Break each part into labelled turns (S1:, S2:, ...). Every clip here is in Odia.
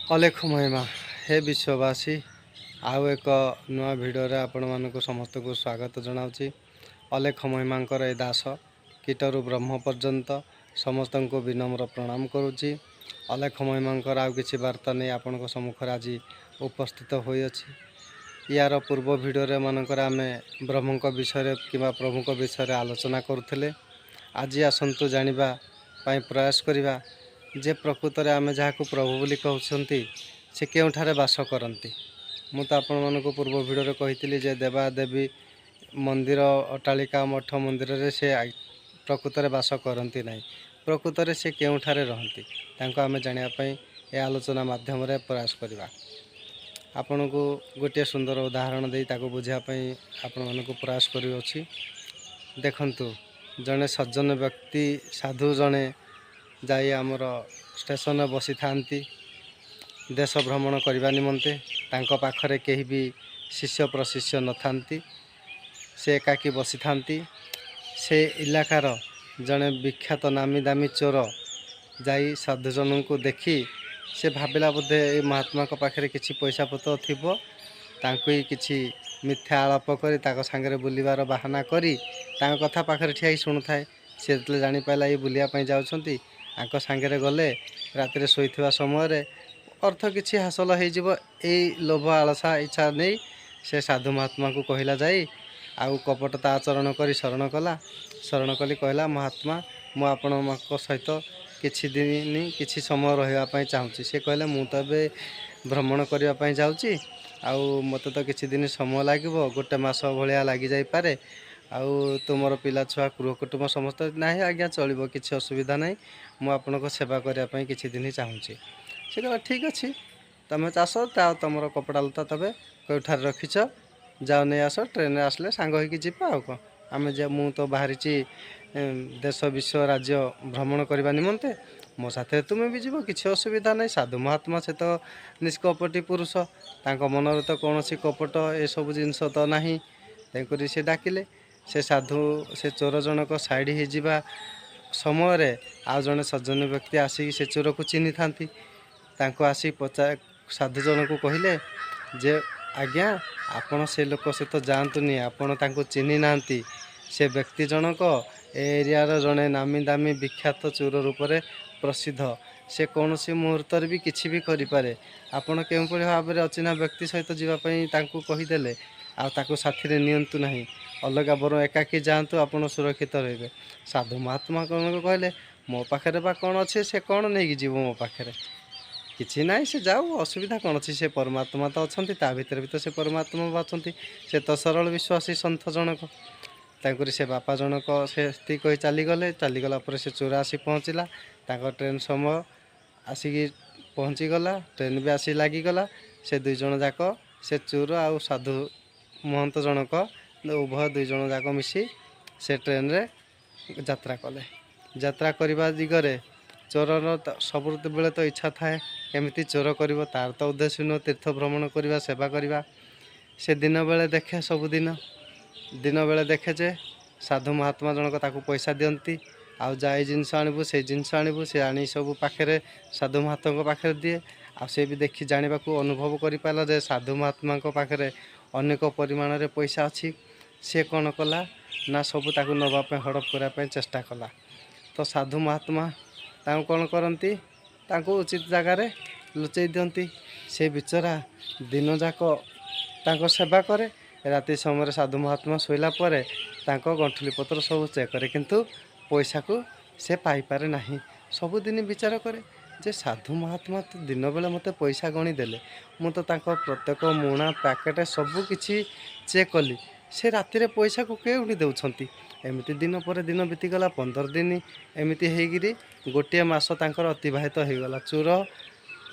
S1: ଅଲେଖ ମହିମା ହେ ବିଶ୍ୱବାସୀ ଆଉ ଏକ ନୂଆ ଭିଡ଼ିଓରେ ଆପଣମାନଙ୍କୁ ସମସ୍ତଙ୍କୁ ସ୍ୱାଗତ ଜଣାଉଛି। ଅଲେଖ ମହିମାଙ୍କର ଏ ଦାସ କୀଟରୁ ବ୍ରହ୍ମ ପର୍ଯ୍ୟନ୍ତ ସମସ୍ତଙ୍କୁ ବିନମ୍ର ପ୍ରଣାମ କରୁଛି। ଅଲେଖ ମହିମାଙ୍କର ଆଉ କିଛି ବାର୍ତ୍ତା ନେଇ ଆପଣଙ୍କ ସମ୍ମୁଖରେ ଆଜି ଉପସ୍ଥିତ ହୋଇଅଛି। ୟାର ପୂର୍ବ ଭିଡ଼ିଓରେ ମାନଙ୍କରେ ଆମେ ବ୍ରହ୍ମଙ୍କ ବିଷୟରେ କିମ୍ବା ପ୍ରଭୁଙ୍କ ବିଷୟରେ ଆଲୋଚନା କରୁଥିଲେ। ଆଜି ଆସନ୍ତୁ ଜାଣିବା ପାଇଁ ପ୍ରୟାସ କରିବା ଯେ ପ୍ରକୃତରେ ଆମେ ଯାହାକୁ ପ୍ରଭୁ ବୋଲି କହୁଛନ୍ତି ସେ କେଉଁଠାରେ ବାସ କରନ୍ତି। ମୁଁ ତ ଆପଣମାନଙ୍କୁ ପୂର୍ବ ଭିଡ଼ିଓରେ କହିଥିଲି ଯେ ଦେବାଦେବୀ ମନ୍ଦିର, ଅଟ୍ଟାଳିକା, ମଠ ମନ୍ଦିରରେ ସେ ପ୍ରକୃତରେ ବାସ କରନ୍ତି ନାହିଁ। ପ୍ରକୃତରେ ସେ କେଉଁଠାରେ ରହନ୍ତି ତାଙ୍କୁ ଆମେ ଜାଣିବା ପାଇଁ ଏ ଆଲୋଚନା ମାଧ୍ୟମରେ ପ୍ରୟାସ କରିବା। ଆପଣଙ୍କୁ ଗୋଟିଏ ସୁନ୍ଦର ଉଦାହରଣ ଦେଇ ତାକୁ ବୁଝିବା ପାଇଁ ଆପଣମାନଙ୍କୁ ପ୍ରୟାସ କରୁଅଛି। ଦେଖନ୍ତୁ, ଜଣେ ସଜ୍ଜନ ବ୍ୟକ୍ତି, ସାଧୁ ଜଣେ ଯାଇ ଆମର ଷ୍ଟେସନରେ ବସିଥାନ୍ତି ଦେଶ ଭ୍ରମଣ କରିବା ନିମନ୍ତେ। ତାଙ୍କ ପାଖରେ କେହି ବି ଶିଷ୍ୟ ପ୍ରଶିଷ୍ୟ ନଥାନ୍ତି, ସେ ଏକାକୀ ବସିଥାନ୍ତି। ସେ ଇଲାକାର ଜଣେ ବିଖ୍ୟାତ ନାମୀ ଦାମୀ ଚୋର ଯାଇ ସାଧୁଜଣଙ୍କୁ ଦେଖି ସେ ଭାବିଲା ବୋଧେ ଏଇ ମହାତ୍ମାଙ୍କ ପାଖରେ କିଛି ପଇସା ପତ୍ର ଥିବ। ତାଙ୍କୁ ହିଁ କିଛି ମିଥ୍ୟା ଆଳାପ କରି ତାଙ୍କ ସାଙ୍ଗରେ ବୁଲିବାର ବାହାନା କରି ତାଙ୍କ କଥା ପାଖରେ ଠିଆ ହେଇ ଶୁଣୁଥାଏ। ସେ ଯେତେବେଳେ ଜାଣିପାରିଲା ଏଇ ବୁଲିବା ପାଇଁ ଯାଉଛନ୍ତି, ଆଙ୍କ ସାଙ୍ଗରେ ଗଲେ ରାତିରେ ଶୋଇଥିବା ସମୟରେ ଅର୍ଥ କିଛି ହାସଲ ହେଇଯିବ। ଏଇ ଲୋଭ ଆଳସା ଇଚ୍ଛା ନେଇ ସେ ସାଧୁ ମହାତ୍ମାଙ୍କୁ କହିଲା ଯାଇ, ଆଉ କପଟତା ଆଚରଣ କରି ଶରଣ କଲି କହିଲା, ମହାତ୍ମା ମୁଁ ଆପଣଙ୍କ ସହିତ କିଛି ଦିନ କିଛି ସମୟ ରହିବା ପାଇଁ ଚାହୁଁଛି। ସେ କହିଲେ, ମୁଁ ତ ଏବେ ଭ୍ରମଣ କରିବା ପାଇଁ ଯାଉଛି, ଆଉ ମୋତେ ତ କିଛି ଦିନ ସମୟ ଲାଗିବ, ଗୋଟେ ମାସ ଭଳିଆ ଲାଗିଯାଇପାରେ। ଆଉ ତୁମର ପିଲା ଛୁଆ ଗୃହ କୁଟୁମ୍ବ ସମସ୍ତେ? ନାହିଁ ଆଜ୍ଞା, ଚଳିବ, କିଛି ଅସୁବିଧା ନାହିଁ, ମୁଁ ଆପଣଙ୍କ ସେବା କରିବା ପାଇଁ କିଛି ଦିନ ଚାହୁଁଛି। ସେ କହିଲା, ଠିକ୍ ଅଛି, ତୁମେ ଚାଷ ଆଉ ତୁମର କପଡ଼ା ଲତା ତବେ କେଉଁଠାରେ ରଖିଛ, ଯାଅ ନେଇ ଆସ, ଟ୍ରେନରେ ଆସିଲେ ସାଙ୍ଗ ହୋଇକି ଯିବା। ଆଉ କ'ଣ, ମୁଁ ତ ବାହାରିଛି ଦେଶ ବିଶ୍ୱ ରାଜ୍ୟ ଭ୍ରମଣ କରିବା ନିମନ୍ତେ, ମୋ ସାଥିରେ ତୁମେ ବି ଯିବ, କିଛି ଅସୁବିଧା ନାହିଁ। ସାଧୁ ମହାତ୍ମା ସେ ତ ନିଷ୍କପଟି ପୁରୁଷ, ତାଙ୍କ ମନରେ ତ କୌଣସି କପଟ ଏସବୁ ଜିନିଷ ତ ନାହିଁ। ତେଣୁକରି ସେ ଡାକିଲେ। ସେ ଚୋର ଜଣକ ସାଇଡ଼ ହେଇଯିବା ସମୟରେ ଆଉ ଜଣେ ସଜ୍ଜନ ବ୍ୟକ୍ତି ଆସିକି ସେ ଚୋରକୁ ଚିହ୍ନିଥାନ୍ତି। ତାଙ୍କୁ ଆସି ସାଧୁ ଜଣକୁ କହିଲେ ଯେ, ଆଜ୍ଞା ଆପଣ ସେ ଲୋକ ସହିତ ଯାଆନ୍ତୁନି, ଆପଣ ତାଙ୍କୁ ଚିହ୍ନି ନାହାନ୍ତି। ସେ ବ୍ୟକ୍ତି ଜଣକ ଏ ଏରିଆର ଜଣେ ନାମୀ ଦାମୀ ବିଖ୍ୟାତ ଚୋର ରୂପରେ ପ୍ରସିଦ୍ଧ। ସେ କୌଣସି ମୁହୂର୍ତ୍ତରେ ବି କିଛି ବି କରିପାରେ। ଆପଣ କେଉଁଭଳି ଭାବରେ ଅଚିହ୍ନା ବ୍ୟକ୍ତି ସହିତ ଯିବା ପାଇଁ ତାଙ୍କୁ କହିଦେଲେ, ଆଉ ତାକୁ ସାଥିରେ ନିଅନ୍ତୁ ନାହିଁ, ଅଲଗା ବରଂ ଏକାକୀ ଯାଆନ୍ତୁ, ଆପଣ ସୁରକ୍ଷିତ ରହିବେ। ସାଧୁ ମହାତ୍ମା କହିଲେ, ମୋ ପାଖରେ ବା କ'ଣ ଅଛି, ସେ କ'ଣ ନେଇକି ଯିବ ମୋ ପାଖରେ? କିଛି ନାହିଁ, ସେ ଯାଉ, ଅସୁବିଧା କ'ଣ ଅଛି? ସେ ପରମାତ୍ମା ତ ଅଛନ୍ତି, ତା ଭିତରେ ବି ତ ସେ ପରମାତ୍ମା ଅଛନ୍ତି। ସେ ତ ସରଳ ବିଶ୍ୱାସୀ ସନ୍ଥ ଜଣକ। ତାଙ୍କରି ସେ ବାପା ଜଣକ ସେତିକି କହି ଚାଲିଗଲା ପରେ ସେ ଚୋର ଆସି ପହଞ୍ଚିଲା। ତାଙ୍କ ଟ୍ରେନ୍ ସମୟ ଆସିକି ପହଞ୍ଚିଗଲା, ଟ୍ରେନ୍ ବି ଆସି ଲାଗିଗଲା। ସେ ଦୁଇ ଜଣ ଯାକ, ସେ ଚୋର ଆଉ ସାଧୁ ମହନ୍ତ ଜଣକ, ଉଭୟ ଦୁଇ ଜଣ ଯାକ ମିଶି ସେ ଟ୍ରେନ୍ରେ ଯାତ୍ରା କଲେ। ଯାତ୍ରା କରିବା ଦିଗରେ ଚୋରର ସବୁବେଳେ ତ ଇଚ୍ଛା ଥାଏ କେମିତି ଚୋର କରିବ, ତାର ତ ଉଦ୍ଦେଶ୍ୟ ନୁହେଁ ତୀର୍ଥ ଭ୍ରମଣ କରିବା, ସେବା କରିବା। ସେ ଦିନବେଳେ ଦେଖେ, ଦିନବେଳେ ଦେଖେ ଯେ ସାଧୁ ମହାତ୍ମା ଜଣକ ତାକୁ ପଇସା ଦିଅନ୍ତି, ଆଉ ଏଇ ଜିନିଷ ଆଣିବୁ, ସେଇ ଜିନିଷ ଆଣିବୁ, ସେ ଆଣି ସବୁ ପାଖରେ ସାଧୁ ମହାତ୍ମାଙ୍କ ପାଖରେ ଦିଏ। ଆଉ ସେ ବି ଦେଖି ଜାଣିବାକୁ ଅନୁଭବ କରିପାରିଲା ଯେ ସାଧୁ ମହାତ୍ମାଙ୍କ ପାଖରେ ଅନେକ ପରିମାଣରେ ପଇସା ଅଛି। ସେ କ'ଣ କଲା ନା ସବୁ ତାକୁ ନେବା ପାଇଁ ହଡ଼ପ କରିବା ପାଇଁ ଚେଷ୍ଟା କଲା। ତ ସାଧୁ ମହାତ୍ମା ତାଙ୍କୁ କ'ଣ କରନ୍ତି, ତାଙ୍କୁ ଉଚିତ ଜାଗାରେ ଲୁଚେଇ ଦିଅନ୍ତି। ସେ ବିଚରା ଦିନଯାକ ତାଙ୍କ ସେବା କରେ। ରାତି ସମୟରେ ସାଧୁ ମହାତ୍ମା ଶୋଇଲା ପରେ ତାଙ୍କ ଗଣ୍ଠୁଲି ପତ୍ର ସବୁ ଚେକ୍ କରେ, କିନ୍ତୁ ପଇସାକୁ ସେ ପାଇପାରେ ନାହିଁ। ସବୁଦିନ ବିଚାର କରେ ଯେ ସାଧୁ ମହାତ୍ମା ତ ଦିନବେଳେ ମୋତେ ପଇସା ଗଣି ଦେଲେ, ମୁଁ ତ ତାଙ୍କ ପ୍ରତ୍ୟେକ ମୁଣା ପ୍ୟାକେଟ୍ ସବୁ କିଛି ଚେକ୍ କଲି, ସେ ରାତିରେ ପଇସାକୁ କେଉଁଠି ଦେଉଛନ୍ତି? ଏମିତି ଦିନ ପରେ ଦିନ ବିତିଗଲା, 15 ଦିନ ଏମିତି ହେଇକିରି ଗୋଟିଏ ମାସ ତାଙ୍କର ଅତିବାହିତ ହୋଇଗଲା। ଚୋର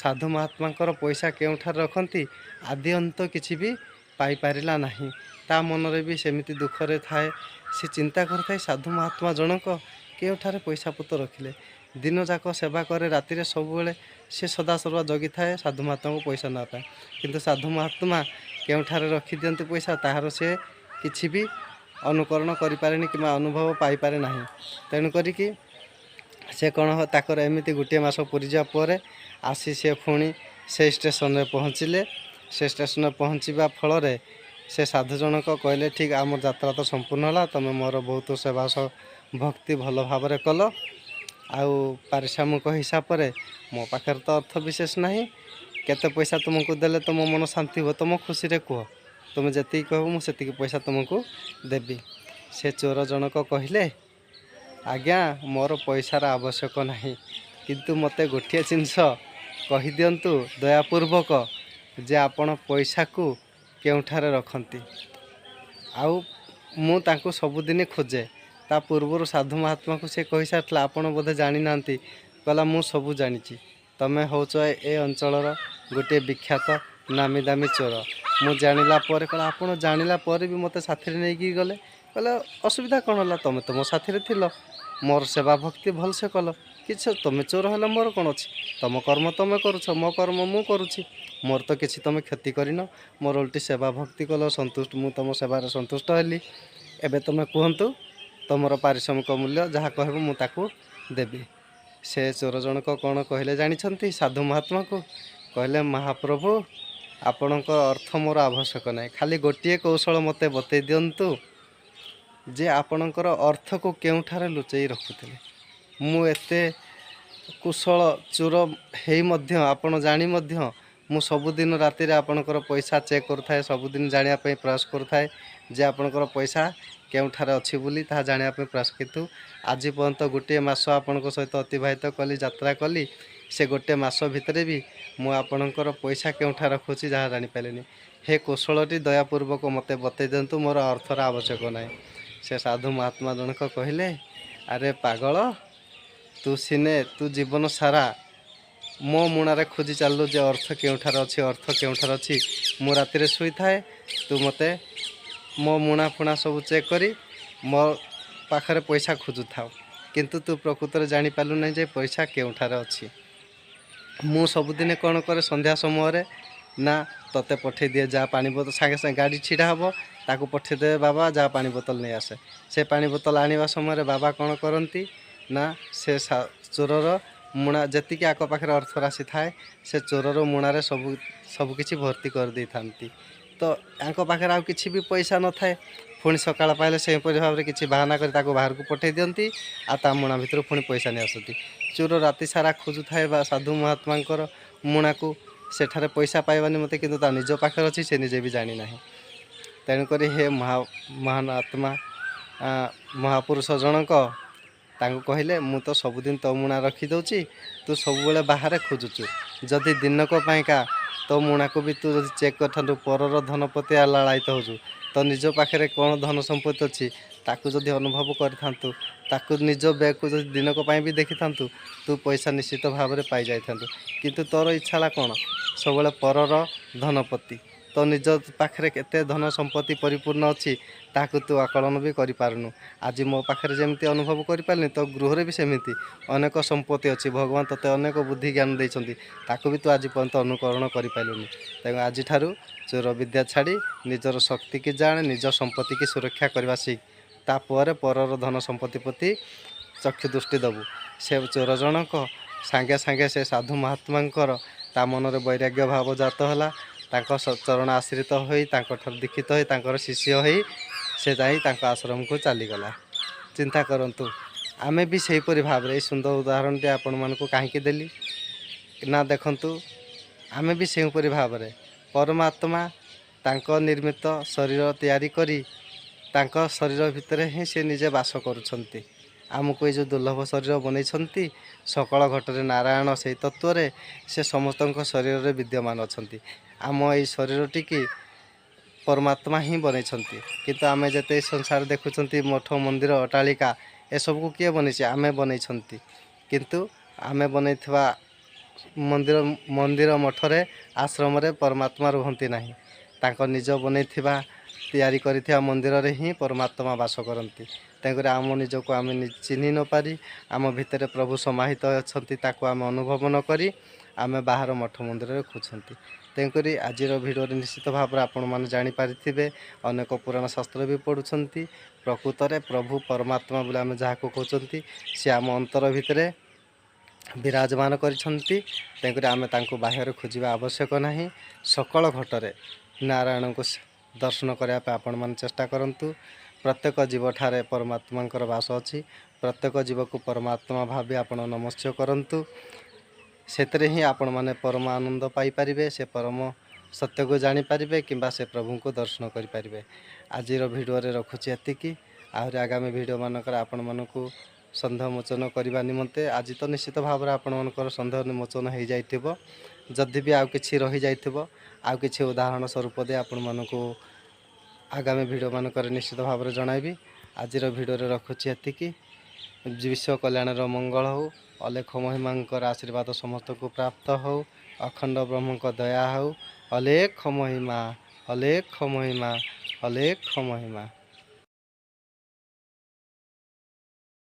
S1: ସାଧୁ ମହାତ୍ମାଙ୍କର ପଇସା କେଉଁଠାରେ ରଖନ୍ତି ଆଦି ଅନ୍ତ କିଛି ବି ପାଇପାରିଲା ନାହିଁ। ତା ମନରେ ବି ସେମିତି ଦୁଃଖରେ ଥାଏ। ସେ ଚିନ୍ତା କରିଥାଏ, ସାଧୁ ମହାତ୍ମା ଜଣକ କେଉଁଠାରେ ପଇସା ପତ୍ର ରଖିଲେ? ଦିନଯାକ ସେବା କରେ, ରାତିରେ ସବୁବେଳେ ସେ ସଦାସର୍ବଦା ଜଗିଥାଏ ସାଧୁ ମହାତ୍ମାଙ୍କୁ ପଇସା ନେବା ପାଇଁ, କିନ୍ତୁ ସାଧୁ ମହାତ୍ମା କେଉଁଠାରେ ରଖିଦିଅନ୍ତି ପଇସା, ତାହାର ସେ କିଛି ବି ଅନୁକରଣ କରିପାରେନି କିମ୍ବା ଅନୁଭବ ପାଇପାରେ ନାହିଁ। ତେଣୁ କରିକି ସେ କ'ଣ ତାଙ୍କର ଏମିତି ଗୋଟିଏ ମାସ ପୁରିଯିବା ପରେ ଆସି ସେ ପୁଣି से स्टेशन में पहुँचिले। से स्टेशन में पहुँचवा फल से साधु जनक कहले ठीक आम यात्रा तो संपूर्ण है, तुम मोर बहुत सेवा भक्ति भल भाव कल। आउ पारिश्रमिक हिसाब से मो पाखे तो अर्थ विशेष ना, केते पैसा तुमको देले तुम मन शांति हो, तुम खुशी रे कह, तुम जी कह मुझे पैसा तुमको देवी। से चोर जनक कहले आज्ञा मोर पैसार आवश्यक नहीं, किंतु मते गोटे जिनस कही दिंतु दयापूर्वक जे आपण पैसा को केउठारे रखती। आउ मु तांको सबुदिन खोजे। ता पूर्वर साधु महात्मा को से कही सारा आपण बोधे जानी ना, कहला मु सबू जानी, तमें होच ए अंचलर गोटे विख्यात नामी दामी चोर। मु जानिला पर कहला आपण जानिला पर भी मते साथी रे नेकी गले। कहला असुविधा कौन है, तुम तो मो साथी थिल, मोर सेवा भक्ति भल से कल, किछ तुम चोर हेले मोर कौन अच्छी, तुम कर्म तुम करुछ, मो कर्म मु करुछि, मोर तो किसी तुम क्षति करिन, मोर उल्टी सेवा भक्ति कल, संतुष्ट मु तुम सेवार संतुष्ट हेली। एबे तुम कहतु तुमर पारिश्रमिक मूल्य जहाँ कहबो मु ताकू देबी। से चोर जनक कौन कहले जानिछंती साधु महात्मा को, कहले महाप्रभु आपणक अर्थ मोर आवश्यक नहीं, खाली गोटे कौशल मते बतई दिंतु जे आपणकर अर्थ को केउठारे लुचई रखुथिले। मु एते कुशल चोर हेई मध्य आपण जानी मध्य मु सबुदिन राति आपणकर पैसा चेक करुଥାଏ, सबुदिन जानिया पई प्रयास करुଥାଏ जे आपणकर पैसा केउठारे अच्छी बोली ताहा जानिया पई प्रयास, किंतु आज पर्यंत गोटे मास आपणक सहित अतिबाहित कली, यात्रा कली, से गोटे मास भितरे भी मु आपणकर पैसा केउठा रखुची जहाँ जानी पालेनी। हे कौशलटी दयापूर्वक मते बतई दिंतु, मोर अर्थर आवश्यक नाही। से साधु महात्मा जनक कहले अरे पागल, तू सिने तू जीवन सारा मो मुणारे खोजी चलु जे अर्थ केउठार अच्छी, अर्थ केउठार अच्छी। मु राति शुई थाए, तू मते मो मुणा फुणा सब चेक करी मो पाखरे पैसा खोजु थाउ, किंतु तू प्रकृत में जानी पालु नहीं जे पैसा केउठार अच्छी। मु सबुदिन कौन करे संध्या समय ना तते पठे दिए जा पानी बोतल, सागे सागे गाड़ी छिड़ा हम ताकू पठे दे बाबा जा पानी बोतल नहीं आसे। से पानी बोतल आने समय बाबा कौन करती ना से चोरर मुणा जी आक पाखे अर्थ राशि थाए से चोरर मुणारे सबकि भर्ती कर दे था। तो यांक पाखे आउ किसी भी पैसा न थाए, पुणी सकाळ पाइले से भाव में किसी बाहाना कर बाहर को पठे दिंती, आ मुणा भर पुणी पैसा नहीं आसती। चोर राति सारा खोजु थाए बा साधु महात्मा मुणा को, सेठारे पैसा पाइबानी मते, किंतु ता निज पाखे अच्छी से निजे भी जानी ना। तेणुक हे महान आत्मा महापुरुष जनक तांको कहले मु तो सबुदिन तो मुणा रखीदे, तू सब बाहर खोजुचु, जदि दिनक पाइका तो मुणा को भी तू जब चेक कर परर धनपति लालायित होजु, तो निज पाखे कौन धन संपत्ति अच्छी ताकू जदि अनुभव करूँ, ताकू निज बैग को जब दिनक भी देखी था तू पैसा निश्चित भाव में पाई जाई था, किंतु तोर इच्छा कौन सब परर धनपति, तो निज पाखे केते धन संपत्ति परिपूर्ण अच्छी ताकू तू आकलन भी करूँ। आज मो पाखे जमी अनुभव करें तो गृह भी सेमती अनेक संपत्ति अच्छी, भगवान तोते अनेक बुद्धि ज्ञान देते ताकू भी तू आज पर्यंत अनुकरण करूँ। तेणु आज चोर विद्या छाड़ी निजर शक्ति की जाने, निज संपत्ति की सुरक्षा करने शिख, तापर परर धन संपत्ति प्रति चक्षु दृष्टि दबु। से चोर जनक सांगे सांगे से साधु महात्मा ता मनरे वैराग्य भाव जात है, चरण आश्रित हो दीक्षित हो शिष्य हो से जाई आश्रम को चलीगला। चिंता करंतु आमे भी सेहीपरि भाव में सुंदर उदाहरण टे आपण मानकु कहीं देली ना, देखंतु आमे भी सेहीपरि भाव में परमात्मा तांको निर्मित शरीर तैयारी करी तांको शरीर भितर ही से निजे वास करुछंती। आमको ये जो दुर्लभ शरीर बनई सकल घटरे नारायण से तत्व से समस्त शरीर में विद्यमान अच्छा। आम ये शरीर टी परमात्मा ही बनई, किंतु आमे जते संसार देखुंत मठ मंदिर अट्टालिका ए सब को किए बनई, आमे बनई, किंतु आमे बनई मंदिर मंदिर मठरे आश्रम रे परमात्मा रुहंती नहीं, तांको निज बनई तैयारी करिथिया मंदिर रे ही परमात्मा वास करती। तेणुकर आम निजको आम चिन्ह न पारी आम भितर प्रभु समाहित अच्छी ताको आम अनुभव न करी आम बाहर मठ मंदिर में खोजती। तेणुकर आज भिडियो निश्चित भाव में आपण मैंने जानीपारे अनेक पुराण शास्त्र भी पढ़ुंट, प्रकृत में प्रभु परमात्मा बोले आम जहाँ को कहते सी आम अंतर भितर ବିରାଜମାନ କରିଛନ୍ତି। ତେଣୁକରି ଆମେ ତାଙ୍କୁ ବାହ୍ୟରେ ଖୋଜିବା ଆବଶ୍ୟକ ନାହିଁ। ସକଳ ଘଟରେ ନାରାୟଣଙ୍କୁ ଦର୍ଶନ କରିବା ପାଇଁ ଆପଣମାନେ ଚେଷ୍ଟା କରନ୍ତୁ। ପ୍ରତ୍ୟେକ ଜୀବଠାରେ ପରମାତ୍ମାଙ୍କର ବାସ ଅଛି। ପ୍ରତ୍ୟେକ ଜୀବକୁ ପରମାତ୍ମା ଭାବି ଆପଣ ନମସ୍ୟ କରନ୍ତୁ। ସେଥିରେ ହିଁ ଆପଣମାନେ ପରମ ଆନନ୍ଦ ପାଇପାରିବେ। ସେ ପରମ ସତ୍ୟକୁ ଜାଣିପାରିବେ କିମ୍ବା ସେ ପ୍ରଭୁଙ୍କୁ ଦର୍ଶନ କରିପାରିବେ। ଆଜିର ଭିଡ଼ିଓରେ ରଖୁଛି ଏତିକି। ଆହୁରି ଆଗାମୀ ଭିଡ଼ିଓ ମାନଙ୍କରେ ଆପଣମାନଙ୍କୁ ସନ୍ଦେହ ମୋଚନ କରିବା ନିମନ୍ତେ ଆଜି ତ ନିଶ୍ଚିତ ଭାବରେ ଆପଣମାନଙ୍କର ସନ୍ଦେହ ମୋଚନ ହୋଇଯାଇଥିବ। ଯଦି ବି ଆଉ କିଛି ରହିଯାଇଥିବ ଆଉ କିଛି ଉଦାହରଣ ସ୍ୱରୂପ ଦେଇ ଆପଣମାନଙ୍କୁ ଆଗାମୀ ଭିଡ଼ିଓ ମାନଙ୍କରେ ନିଶ୍ଚିତ ଭାବରେ ଜଣାଇବି। ଆଜିର ଭିଡ଼ିଓରେ ରଖୁଛି ଏତିକି। ବିଶ୍ୱ କଲ୍ୟାଣର ମଙ୍ଗଳ ହେଉ। ଅଲେଖ ମହିମାଙ୍କର ଆଶୀର୍ବାଦ ସମସ୍ତଙ୍କୁ ପ୍ରାପ୍ତ ହେଉ। ଅଖଣ୍ଡ ବ୍ରହ୍ମଙ୍କ ଦୟା ହେଉ। ଅଲେଖ ମହିମା, ଅଲେଖ ମହିମା, ଅଲେଖ ମହିମା।